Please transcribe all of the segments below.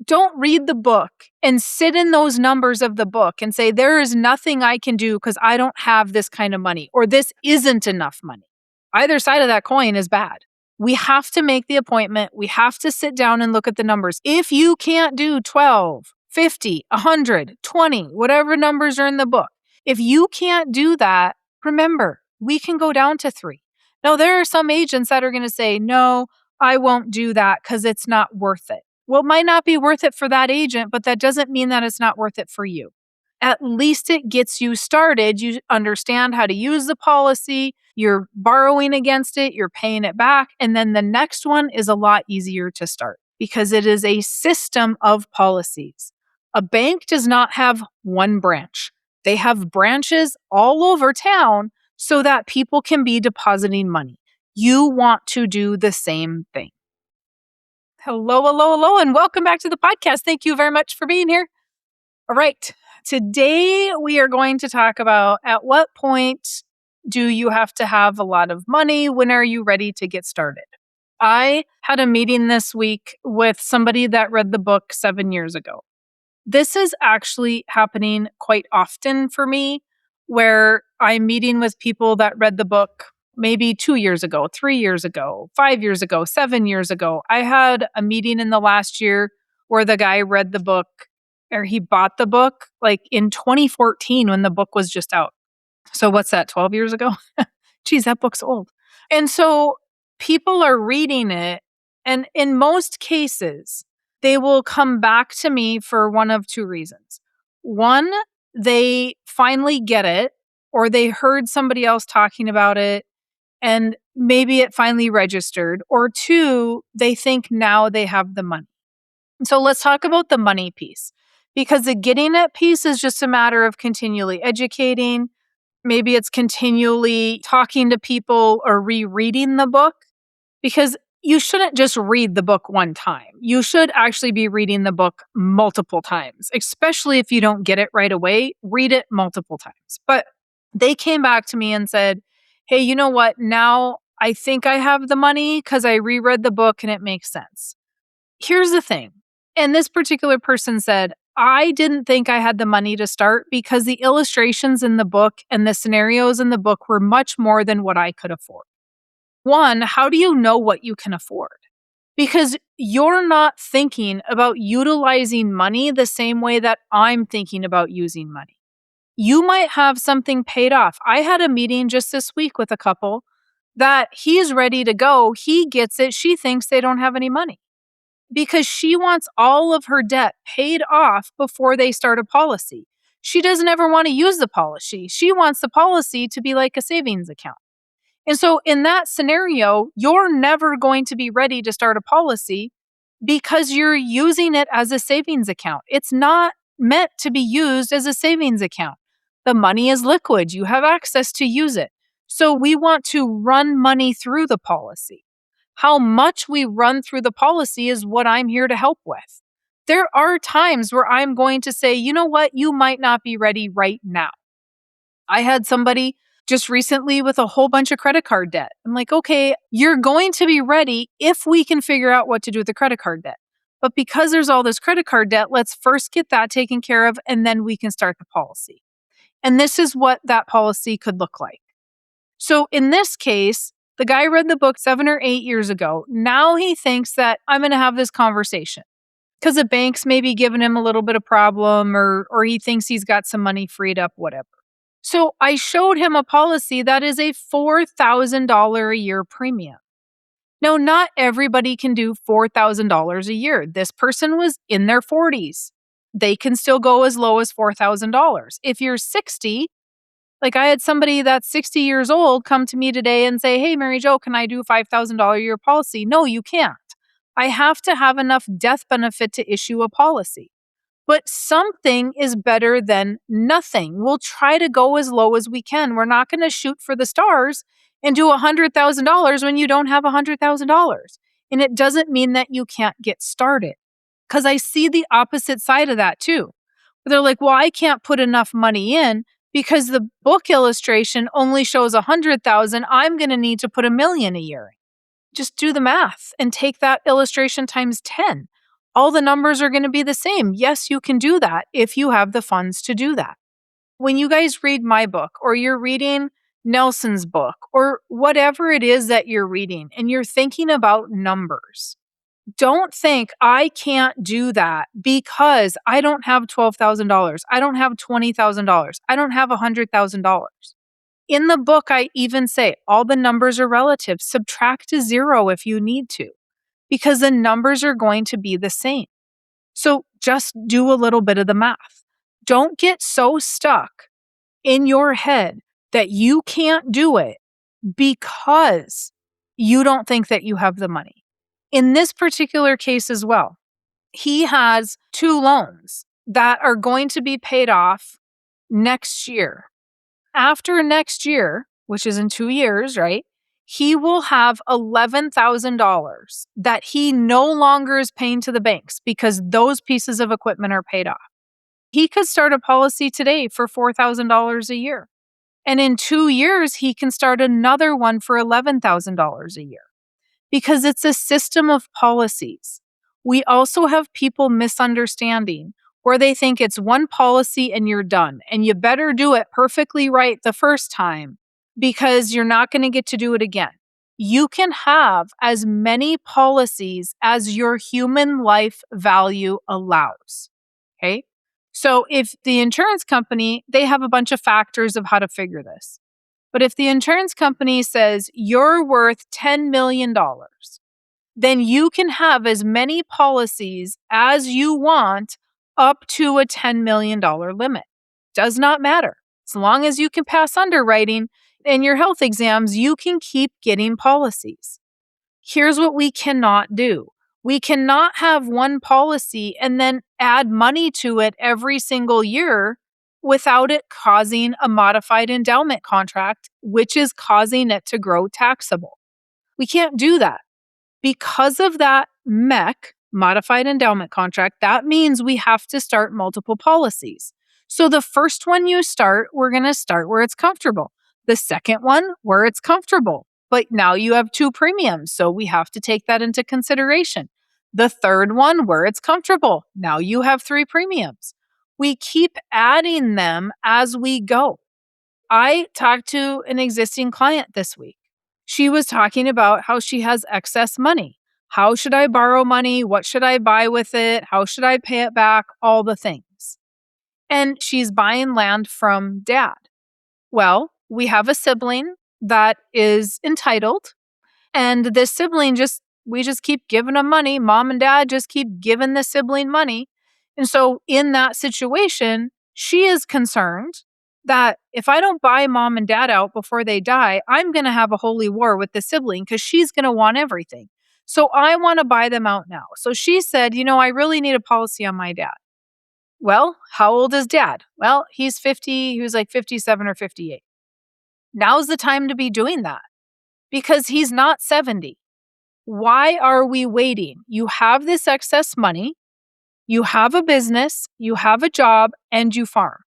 Don't read the book and sit in those numbers of the book and say, there is nothing I can do because I don't have this kind of money, or this isn't enough money. Either side of that coin is bad. We have to make the appointment. We have to sit down and look at the numbers. If you can't do 12, 50, 100, 20, whatever numbers are in the book, if you can't do that, remember, we can go down to 3. Now, there are some agents that are going to say, no, I won't do that because it's not worth it. Well, it might not be worth it for that agent, but that doesn't mean that it's not worth it for you. At least it gets you started. You understand how to use the policy. You're borrowing against it. You're paying it back. And then the next one is a lot easier to start because it is a system of policies. A bank does not have one branch. They have branches all over town so that people can be depositing money. You want to do the same thing. Hello, and welcome back to the podcast. Thank you very much for being here. All right. Today, we are going to talk about at what point do you have to have a lot of money? When are you ready to get started? I had a meeting this week with somebody that read the book 7 years ago. This is actually happening quite often for me, where I'm meeting with people that read the book maybe 2 years ago, 3 years ago, 5 years ago, 7 years ago. I had a meeting in the last year where the guy read the book, or he bought the book like in 2014 when the book was just out. So what's that, 12 years ago? Geez, that book's old. And so people are reading it, and in most cases, they will come back to me for one of two reasons. One, they finally get it, or they heard somebody else talking about it, and maybe it finally registered. Or two, they think now they have the money. So let's talk about the money piece, because the getting it piece is just a matter of continually educating. Maybe it's continually talking to people or rereading the book, because you shouldn't just read the book one time. You should actually be reading the book multiple times, especially if you don't get it right away. Read it multiple times. But they came back to me and said, hey, you know what? Now I think I have the money because I reread the book and it makes sense. Here's the thing. And this particular person said, I didn't think I had the money to start because the illustrations in the book and the scenarios in the book were much more than what I could afford. One, how do you know what you can afford? Because you're not thinking about utilizing money the same way that I'm thinking about using money. You might have something paid off. I had a meeting just this week with a couple that he's ready to go. He gets it. She thinks they don't have any money because she wants all of her debt paid off before they start a policy. She doesn't ever want to use the policy. She wants the policy to be like a savings account. And so in that scenario, you're never going to be ready to start a policy because you're using it as a savings account. It's not meant to be used as a savings account. The money is liquid. You have access to use it. So we want to run money through the policy. How much we run through the policy is what I'm here to help with. There are times where I'm going to say, you know what, you might not be ready right now. I had somebody just recently with a whole bunch of credit card debt. I'm like, okay, you're going to be ready if we can figure out what to do with the credit card debt. But because there's all this credit card debt, let's first get that taken care of, and then we can start the policy. And this is what that policy could look like. So in this case, the guy read the book 7 or 8 years ago. Now he thinks that I'm going to have this conversation because the bank's maybe giving him a little bit of problem, or he thinks he's got some money freed up, whatever. So I showed him a policy that is a $4,000 a year premium. Now, not everybody can do $4,000 a year. This person was in their 40s. They can still go as low as $4,000. If you're 60, like I had somebody that's 60 years old come to me today and say, hey, Mary Jo, can I do $5,000 a year policy? No, you can't. I have to have enough death benefit to issue a policy. But something is better than nothing. We'll try to go as low as we can. We're not going to shoot for the stars and do $100,000 when you don't have $100,000. And it doesn't mean that you can't get started. Because I see the opposite side of that too. They're like, well, I can't put enough money in because the book illustration only shows 100,000. I'm going to need to put $1 million a year. Just do the math and take that illustration times 10. all the numbers are going to be the same. Yes, you can do that if you have the funds to do that. When you guys read my book or you're reading Nelson's book or whatever it is that you're reading and you're thinking about numbers, don't think I can't do that because I don't have $12,000. I don't have $20,000. I don't have $100,000. In the book, I even say all the numbers are relative. Subtract to zero if you need to, because the numbers are going to be the same. So just do a little bit of the math. Don't get so stuck in your head that you can't do it because you don't think that you have the money. In this particular case as well, he has 2 loans that are going to be paid off next year. After next year, which is in 2 years, right? He will have $11,000 that he no longer is paying to the banks because those pieces of equipment are paid off. He could start a policy today for $4,000 a year. And in 2 years, he can start another one for $11,000 a year because it's a system of policies. We also have people misunderstanding where they think it's one policy and you're done, and you better do it perfectly right the first time because you're not going to get to do it again. You can have as many policies as your human life value allows. Okay? So if the insurance company, they have a bunch of factors of how to figure this. But if the insurance company says you're worth $10 million, then you can have as many policies as you want up to a $10 million limit. Does not matter. As long as you can pass underwriting and your health exams, you can keep getting policies. Here's what we cannot do. We cannot have one policy and then add money to it every single year without it causing a modified endowment contract, which is causing it to grow taxable. We can't do that. Because of that modified endowment contract, that means we have to start multiple policies. So the first one you start, we're going to start where it's comfortable. The second one, where it's comfortable. But now you have 2 premiums, so we have to take that into consideration. The third one, where it's comfortable. Now you have 3 premiums. We keep adding them as we go. I talked to an existing client this week. She was talking about how she has excess money. How should I borrow money? What should I buy with it? How should I pay it back? All the things. And she's buying land from dad. Well, we have a sibling that is entitled, and this sibling we just keep giving them money. Mom and dad just keep giving the sibling money. And so in that situation, she is concerned that if I don't buy mom and dad out before they die, I'm going to have a holy war with the sibling because she's going to want everything. So I want to buy them out now. So she said, I really need a policy on my dad. Well, how old is dad? Well, he's 50. He was like 57 or 58. Now's the time to be doing that because he's not 70. Why are we waiting? You have this excess money. You have a business. You have a job and you farm.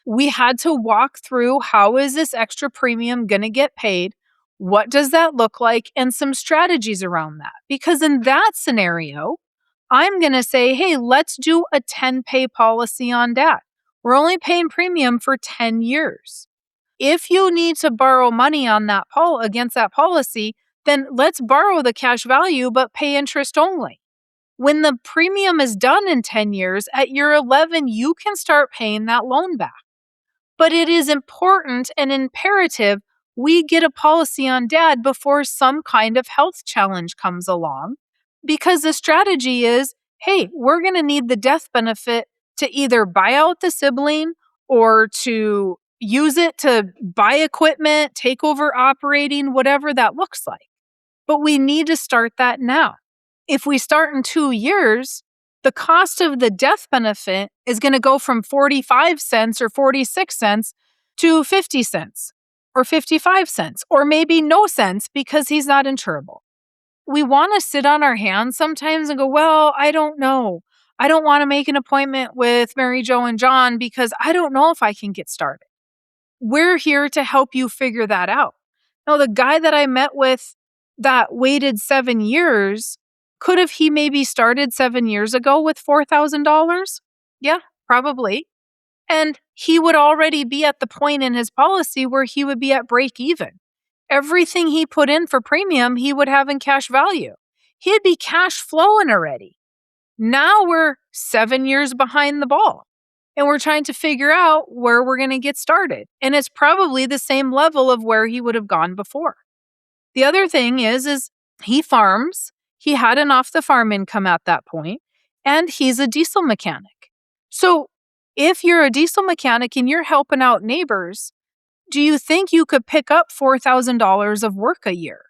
We had to walk through how is this extra premium going to get paid? What does that look like? And some strategies around that. Because in that scenario, I'm going to say, hey, let's do a 10-pay policy on dad. We're only paying premium for 10 years. If you need to borrow money on that against that policy, then let's borrow the cash value but pay interest only. When the premium is done in 10 years, at year 11, you can start paying that loan back. But it is important and imperative we get a policy on dad before some kind of health challenge comes along, because the strategy is, hey, we're going to need the death benefit to either buy out the sibling or to use it to buy equipment, take over operating, whatever that looks like. But we need to start that now. If we start in 2 years, the cost of the death benefit is going to go from 45 cents or 46 cents to 50 cents or 55 cents or maybe no cents because he's not insurable. We want to sit on our hands sometimes and go, well, I don't know. I don't want to make an appointment with Mary Jo and John because I don't know if I can get started. We're here to help you figure that out. Now, the guy that I met with that waited 7 years Could have he maybe started 7 years ago with $4,000? Yeah, probably. And he would already be at the point in his policy where he would be at break even. Everything he put in for premium, he would have in cash value. He'd be cash flowing already. Now we're 7 years behind the ball and we're trying to figure out where we're going to get started. And it's probably the same level of where he would have gone before. The other thing is he farms. He had an off the farm income at that point, and he's a diesel mechanic. So if you're a diesel mechanic and you're helping out neighbors, do you think you could pick up $4,000 of work a year?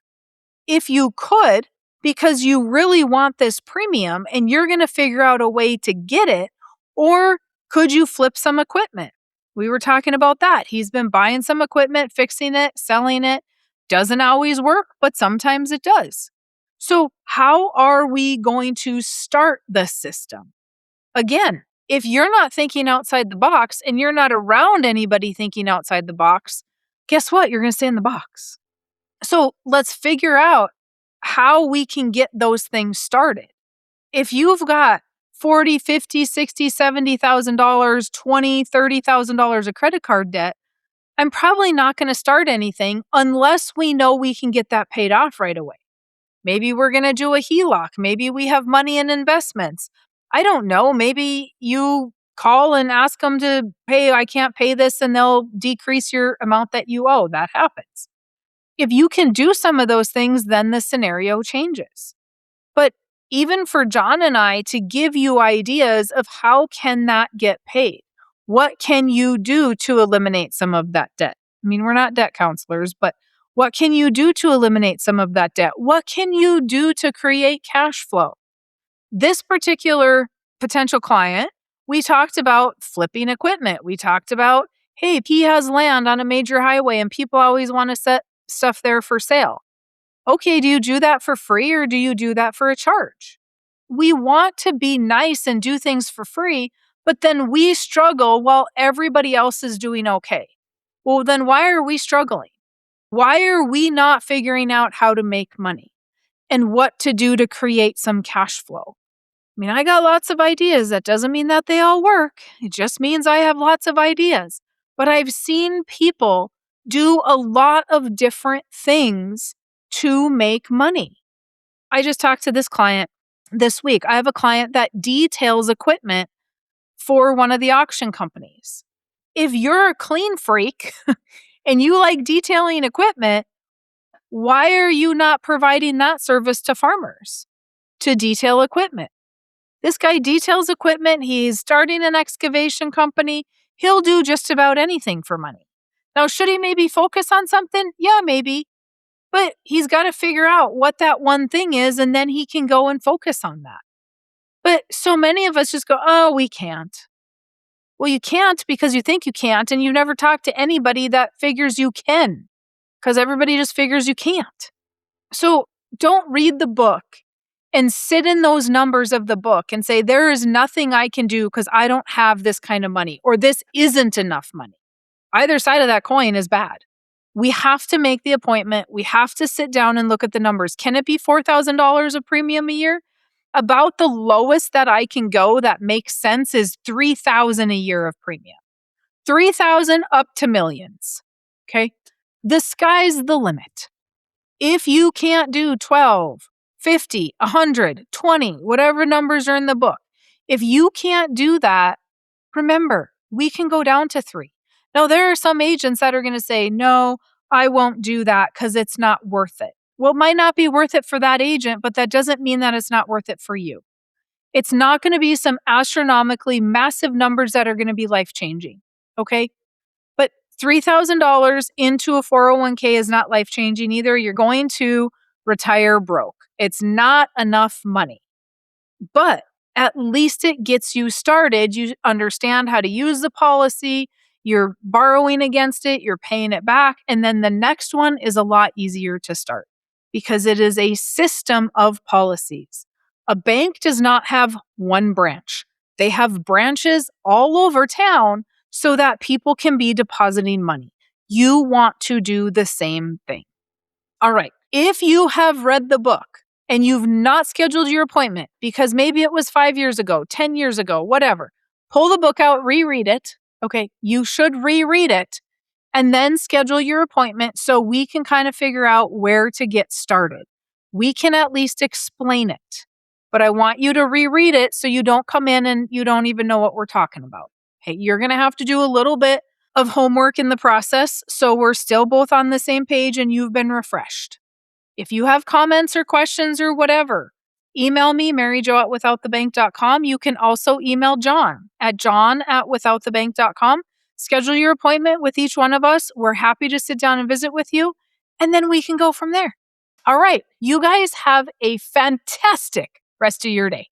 If you could, because you really want this premium and you're going to figure out a way to get it, or could you flip some equipment? We were talking about that. He's been buying some equipment, fixing it, selling it. Doesn't always work, but sometimes it does. So how are we going to start the system? Again, if you're not thinking outside the box and you're not around anybody thinking outside the box, guess what? You're going to stay in the box. So let's figure out how we can get those things started. If you've got $40, $50, $60, $70,000, $20,000, $30,000 of credit card debt, I'm probably not going to start anything unless we know we can get that paid off right away. Maybe we're going to do a HELOC. Maybe we have money in investments. I don't know. Maybe you call and ask them to pay, I can't pay this, and they'll decrease your amount that you owe. That happens. If you can do some of those things, then the scenario changes. But even for John and I to give you ideas of how can that get paid? What can you do to eliminate some of that debt? I mean, we're not debt counselors, but what can you do to eliminate some of that debt? What can you do to create cash flow? This particular potential client, we talked about flipping equipment. We talked about, hey, if he has land on a major highway and people always want to set stuff there for sale. Okay, do you do that for free or do you do that for a charge? We want to be nice and do things for free, but then we struggle while everybody else is doing okay. Well, then why are we struggling? Why are we not figuring out how to make money and what to do to create some cash flow? I mean, I got lots of ideas. That doesn't mean that they all work. It just means I have lots of ideas. But I've seen people do a lot of different things to make money. I just talked to this client this week. I have a client that details equipment for one of the auction companies. If you're a clean freak and you like detailing equipment, why are you not providing that service to farmers to detail equipment? This guy details equipment. He's starting an excavation company. He'll do just about anything for money. Now, should he maybe focus on something? Yeah, maybe. But he's got to figure out what that one thing is, and then he can go and focus on that. But so many of us just go, oh, we can't. Well, you can't because you think you can't, and you never talk to anybody that figures you can, because everybody just figures you can't. So don't read the book and sit in those numbers of the book and say, there is nothing I can do because I don't have this kind of money, or this isn't enough money. Either side of that coin is bad. We have to make the appointment. We have to sit down and look at the numbers. Can it be $4,000 of premium a year? About the lowest that I can go that makes sense is $3,000 a year of premium. $3,000 up to millions. Okay? The sky's the limit. If you can't do 12, 50, 100, 20, whatever numbers are in the book, if you can't do that, remember, we can go down to 3. Now, there are some agents that are going to say, no, I won't do that because it's not worth it. Well, it might not be worth it for that agent, but that doesn't mean that it's not worth it for you. It's not going to be some astronomically massive numbers that are going to be life-changing, okay? But $3,000 into a 401k is not life-changing either. You're going to retire broke. It's not enough money. But at least it gets you started. You understand how to use the policy. You're borrowing against it. You're paying it back. And then the next one is a lot easier to start because it is a system of policies. A bank does not have one branch. They have branches all over town so that people can be depositing money. You want to do the same thing. All right. If you have read the book and you've not scheduled your appointment because maybe it was 5 years ago, 10 years ago, whatever, pull the book out, reread it. Okay, you should reread it and then schedule your appointment so we can kind of figure out where to get started. We can at least explain it, but I want you to reread it so you don't come in and you don't even know what we're talking about. Okay, you're going to have to do a little bit of homework in the process so we're still both on the same page and you've been refreshed. If you have comments or questions or whatever, email me, maryjo@withoutthebank.com. You can also email john@withoutthebank.com. Schedule your appointment with each one of us. We're happy to sit down and visit with you, and then we can go from there. All right, you guys have a fantastic rest of your day.